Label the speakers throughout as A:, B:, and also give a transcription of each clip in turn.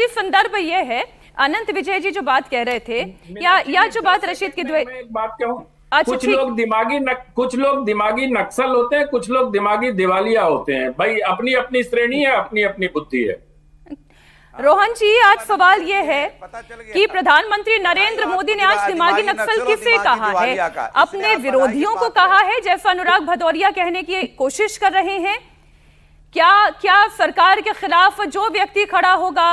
A: जी संदर्भ ये है, अनंत विजय जी जो बात कह रहे थे, या जो बात रशीद की
B: मैं एक बात कहूं।
A: अच्छा ठीक।
B: कुछ लोग दिमागी नक्सल होते हैं, कुछ लोग दिमागी दिवालिया होते हैं। भाई अपनी अपनी श्रेणी है, अपनी अपनी बुद्धि है।
A: रोहन जी, आज सवाल ये है कि प्रधानमंत्री नरेंद्र मोदी ने आज दिमागी नक्सल किसे कहा है? अपने विरोधियों को कहा है, जैसा अनुराग भदौरिया कहने की कोशिश कर रहे हैं? क्या सरकार के खिलाफ जो व्यक्ति खड़ा होगा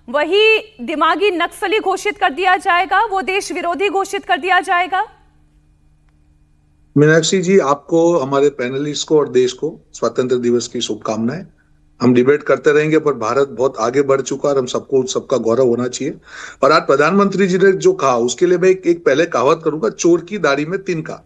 A: वही दिमागी नक्सली घोषित कर दिया जाएगा, वो देश विरोधी घोषित कर दिया जाएगा?
C: मीनाक्षी जी, आपको, हमारे पैनलिस्ट को और देश को स्वतंत्र दिवस की शुभकामनाएं। हम डिबेट करते रहेंगे, पर भारत बहुत आगे बढ़ चुका और हम सबको सबका गौरव होना चाहिए। और आज प्रधानमंत्री जी ने जो कहा उसके लिए मैं एक पहले कहावत करूंगा, चोर की दाढ़ी में तिनका।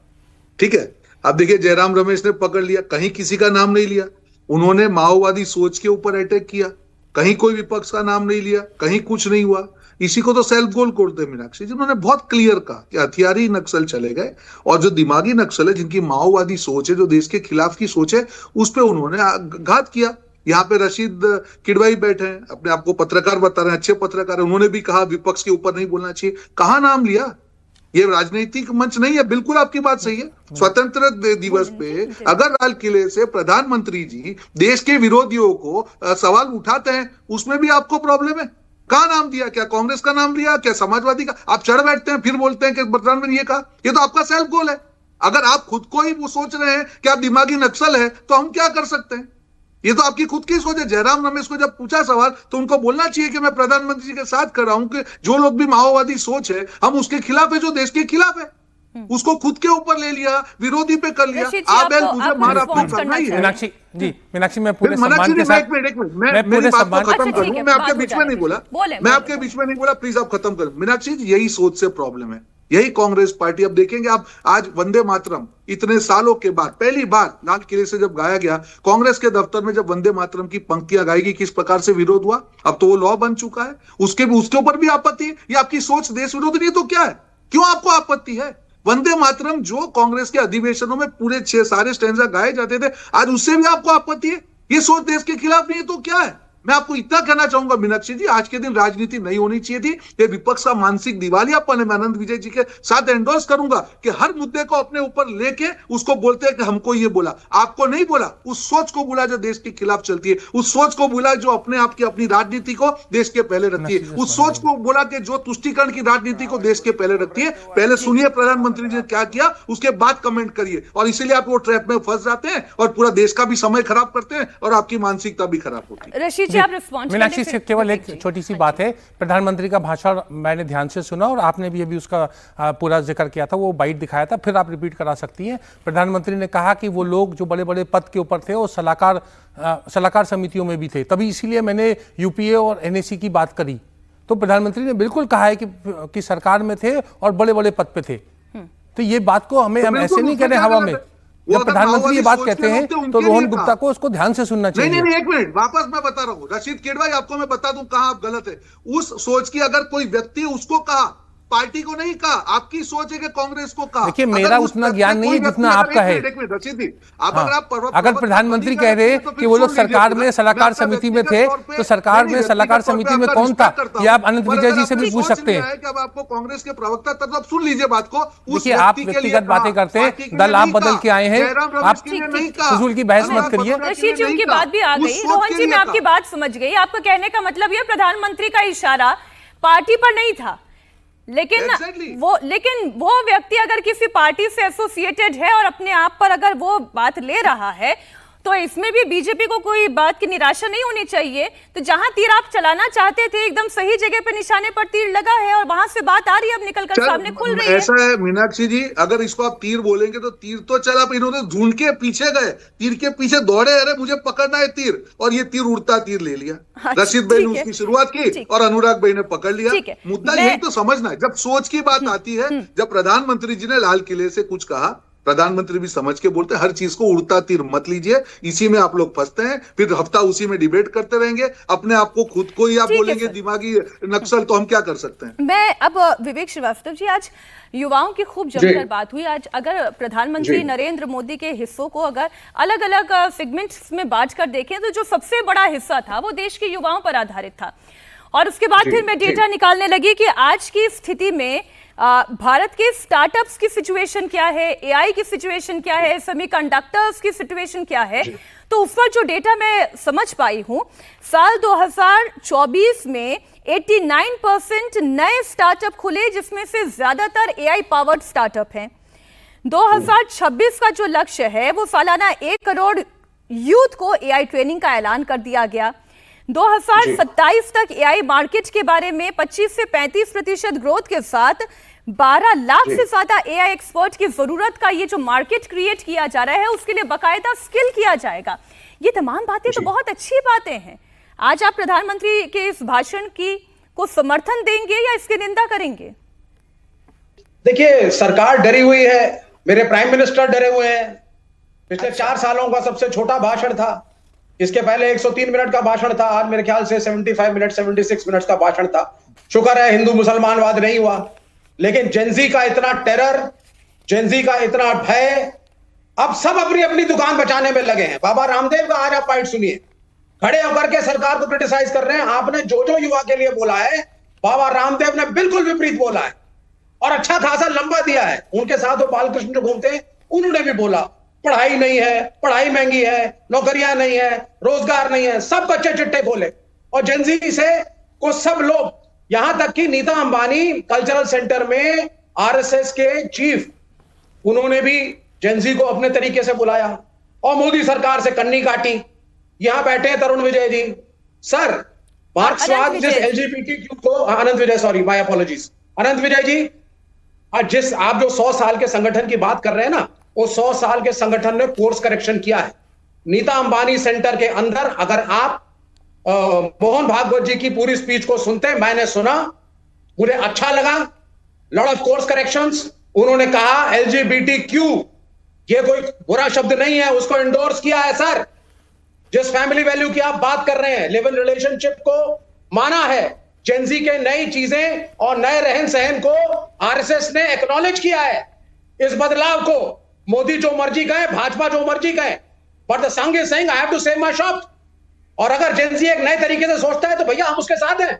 C: ठीक है, अब देखिए, जयराम रमेश ने पकड़ लिया, कहीं किसी का नाम नहीं लिया। उन्होंने माओवादी सोच के ऊपर अटैक किया, कहीं कोई विपक्ष का नाम नहीं लिया, कहीं कुछ नहीं हुआ। इसी को तो सेल्फ गोल कोडते मीनाक्षी जी। उन्होंने बहुत क्लियर कहा कि हथियारी नक्सल चले गए, और जो दिमागी नक्सल है, जिनकी माओवादी सोच है, जो देश के खिलाफ की सोच है, उस पर उन्होंने घात किया। यहाँ पे रशीद किडवाई बैठे हैं, अपने आप को पत्रकार बता रहे हैं, अच्छे पत्रकार हैं। उन्होंने भी कहा विपक्ष के ऊपर नहीं बोलना चाहिए। कहाँ नाम लिया? ये राजनीतिक मंच नहीं है। बिल्कुल आपकी बात सही है। स्वतंत्र दिवस पे अगर लाल किले से प्रधानमंत्री जी देश के विरोधियों को सवाल उठाते हैं, उसमें भी आपको प्रॉब्लम है। कहा नाम दिया? क्या कांग्रेस का नाम लिया? क्या समाजवादी का? आप चढ़ बैठते हैं, फिर बोलते हैं कि प्रधानमंत्री ये कहा। ये तो आपका सेल्फ गोल है। अगर आप खुद को ही वो सोच रहे हैं कि आप दिमागी नक्सल है, तो हम क्या कर सकते हैं? ये तो आपकी खुद की सोच है। जयराम रमेश को जब पूछा सवाल, तो उनको बोलना चाहिए कि मैं प्रधानमंत्री जी के साथ कर रहा हूं कि जो लोग भी माओवादी सोच है, हम उसके खिलाफ है, जो देश के खिलाफ है। उसको खुद के ऊपर ले लिया, विरोधी पे कर लिया। आप बैल मुझे मार, आपको करना ही है।
D: मीनाक्षी जी, मीनाक्षी, मैं पूरे
C: मीनाक्षी
D: सम्मान
C: जी,
D: के साथ
C: मैं मेरी बात को खत्म
A: अच्छा,
C: करूं। मैं आपके बीच में नहीं बोला, मैं आपके बीच में नहीं बोला, प्लीज आप खत्म करें। मीनाक्षी जी, यही सोच से प्रॉब्लम है, यही कांग्रेस पार्टी। अब देखेंगे आप, आज वंदे मातरम इतने सालों के बाद पहली बार लाल किले से जब गाया गया, कांग्रेस के दफ्तर में जब वंदे मातरम की पंक्तियां गाएगी, किस प्रकार से विरोध हुआ। अब तो वो लॉ बन चुका है, उसके ऊपर भी आपत्ति है। ये आपकी सोच देश विरोधी नहीं तो क्या है? क्यों आपको आपत्ति है? वंदे मातरम जो कांग्रेस के अधिवेशनों में पूरे 6 सारे स्टैंजा गाए जाते थे, आज उससे भी आपको आपत्ति है। ये सोच देश के खिलाफ नहीं है तो क्या है? मैं आपको इतना कहना चाहूंगा मीनाक्षी जी, आज के दिन राजनीति नहीं होनी चाहिए थी। ये विपक्ष का मानसिक दिवालियापन है। मैं आनंद विजय जी के साथ एंडोर्स करूंगा कि हर मुद्दे को अपने ऊपर लेके उसको बोलते हैं कि हमको ये बोला। आपको नहीं बोला, उस सोच को बोला जो देश के खिलाफ चलती है, उस सोच को बोला जो अपने आप की अपनी राजनीति को देश के पहले रखती है, उस सोच को बोला कि जो तुष्टीकरण की राजनीति को देश के पहले रखती है। पहले सुनिए प्रधानमंत्री जी ने क्या किया, उसके बाद कमेंट करिए। और इसीलिए आप वो ट्रैप में फंस जाते हैं और पूरा देश का भी समय खराब करते हैं और आपकी मानसिकता भी खराब होती है।
A: रशीद जी, आप रिस्पॉन्स
D: मीनाक्षी, से केवल एक छोटी सी बात है। प्रधानमंत्री का भाषण मैंने ध्यान से सुना और आपने भी अभी उसका पूरा जिक्र किया था, वो बाइट दिखाया था, फिर आप रिपीट करा सकती हैं। प्रधानमंत्री ने कहा कि वो लोग जो बड़े बड़े पद के ऊपर थे वो सलाहकार समितियों में भी थे, तभी इसीलिए मैंने यूपीए और एनएसी की बात करी। तो प्रधानमंत्री ने बिल्कुल कहा है कि सरकार में थे और बड़े बड़े पद पे थे। तो ये बात को हम ऐसे नहीं कह रहे हवा में। जब प्रधानमंत्री ये बात कहते हैं तो रोहन गुप्ता को उसको ध्यान से सुनना चाहिए।
C: नहीं, एक मिनट, वापस मैं बता रहा हूँ रशीद किडवाई, आपको मैं बता दूं कहां आप गलत है। उस सोच की अगर कोई व्यक्ति, उसको कहा, पार्टी को नहीं कहा। आपकी सोच है कि कांग्रेस को कहा।
D: देखिए, मेरा उतना ज्ञान नहीं है जितना आपका है। अगर प्रधानमंत्री कह रहे कि वो लोग सरकार में सलाहकार समिति में थे, तो सरकार में सलाहकार समिति में कौन था, ये आप अनंत विजय जी से भी पूछ सकते हैं।
C: अब आपको कांग्रेस के प्रवक्ता, तब आप सुन लीजिए बात को।
D: देखिए, आप व्यक्तिगत बातें करते हैं, दल आप बदल के आए हैं, आप फजूल की बहस मत करिए।
A: रशीद जी, उनकी बात भी आ गई। रोहन जी, मैं आपकी बात समझ गई। आपका कहने का मतलब ये, प्रधानमंत्री का इशारा पार्टी पर नहीं था, लेकिन वो व्यक्ति अगर किसी पार्टी से एसोसिएटेड है और अपने आप पर अगर वो बात ले रहा है, तो इसमें भी बीजेपी को कोई बात की निराशा नहीं होनी चाहिए। तो जहां तीर आप चलाना चाहते थे, एकदम सही जगह पे निशाने पर तीर लगा है और वहां से बात आ रही है, अब निकलकर सामने खुल रही है।
C: ऐसा है मीनाक्षी जी, अगर इसको आप तीर बोलेंगे तो तीर तो चला, इन्होंने ढूंढ के पीछे गए, तीर के पीछे दौड़े, अरे मुझे पकड़ना है तीर, और ये तीर उड़ता तीर ले लिया। रशीद भाई ने उसकी शुरुआत की और अनुराग भाई ने पकड़ लिया। मुद्दा यही तो समझना है। जब सोच की बात आती है, जब प्रधानमंत्री जी ने लाल किले से कुछ कहा, प्रधानमंत्री भी समझ के बोलते हैं, हर चीज को उड़ता तीर मत लीजिए। इसी में आप लोग फंसते हैं, फिर हफ्ता उसी में डिबेट करते रहेंगे। अपने आप को खुद को ही आप बोलेंगे दिमागी नक्सल, तो हम क्या कर सकते हैं।
A: मैं अब विवेक श्रीवास्तव जी, आज युवाओं की खूब जमकर बात हुई। आज अगर प्रधानमंत्री नरेंद्र मोदी के हिस्सों को अगर अलग अलग सेगमेंट्स में बांट कर देखें, तो जो सबसे बड़ा हिस्सा था वो देश के युवाओं पर आधारित था। और उसके बाद फिर मैं डेटा निकालने लगी कि आज की स्थिति में भारत के स्टार्टअप्स की सिचुएशन क्या है, एआई की सिचुएशन क्या है, सेमीकंडक्टर्स की सिचुएशन क्या है। तो उस पर जो डेटा मैं समझ पाई हूं, साल 2024 में 89% नए स्टार्टअप खुले, जिसमें से ज्यादातर एआई पावर्ड स्टार्टअप हैं। 2026 का जो लक्ष्य है वो सालाना 1 करोड़ यूथ को एआई ट्रेनिंग का ऐलान कर दिया गया। 2027 तक एआई मार्केट के बारे में 25 से 35% ग्रोथ के साथ 12 लाख से ज्यादा एआई एक्सपर्ट की जरूरत का ये जो मार्केट क्रिएट किया जा रहा है, उसके लिए बकायदा स्किल किया जाएगा। ये तमाम बातें तो बहुत अच्छी बातें हैं। आज आप प्रधानमंत्री के इस भाषण को समर्थन देंगे या इसकी निंदा करेंगे?
E: देखिए, सरकार डरी हुई है, मेरे प्राइम मिनिस्टर डरे हुए हैं। पिछले 4 सालों का सबसे छोटा भाषण था, इसके पहले 103 मिनट का भाषण था, आज मेरे ख्याल से 75 मिनट 76 मिनट का भाषण था। शुक्र है हिंदू मुसलमानवाद नहीं हुआ, लेकिन जेनजी का इतना टेरर, जेनजी का इतना भय, अब सब अपनी अपनी दुकान बचाने में लगे हैं। बाबा रामदेव का आज आप पॉइंट सुनिए, खड़े होकर के सरकार को क्रिटिसाइज कर रहे हैं। आपने जो जो युवा के लिए बोला है, बाबा रामदेव ने बिल्कुल विपरीत बोला है और अच्छा खासा लंबा दिया है। उनके साथ वो बालकृष्ण जो घूमते हैं, उन्होंने भी बोला पढ़ाई नहीं है, पढ़ाई महंगी है, नौकरियां नहीं है, रोजगार नहीं है, सब बच्चे चिट्टे खोले। और जेनजी से को सब लोग, यहां तक कि नीता अंबानी कल्चरल सेंटर में आरएसएस के चीफ, उन्होंने भी जेनजी को अपने तरीके से बुलाया और मोदी सरकार से कन्नी काटी। यहां बैठे हैं तरुण विजय जी। सर, मार्क्सवाद जिस एलजीबीटीक्यू को, अनंत विजय, सॉरी माय अपॉलॉजीज, अनंत विजय जी, जिस आप जो 100 साल के संगठन की बात कर रहे हैं ना, वो 100 साल के संगठन ने कोर्स करेक्शन किया है। नीता अंबानी सेंटर के अंदर अगर आप मोहन भागवत जी की पूरी स्पीच को सुनते हैं, मैंने सुना, मुझे अच्छा लगा। Lot of course corrections. उन्होंने कहा एलजीबीटीक्यू ये कोई बुरा शब्द नहीं है, उसको एंडोर्स किया है। सर, जिस फैमिली वैल्यू की आप बात कर रहे हैं, लिव इन रिलेशनशिप को माना है, जेनजी के नई चीजें और नए रहन सहन को आरएसएस ने एक्नॉलेज किया है। इस बदलाव को मोदी जो मर्जी कहे, भाजपा जो मर्जी कहे, but the Sangh is saying I have to save my shop. और अगर जेनजी एक नए तरीके से सोचता है तो भैया हम उसके साथ हैं।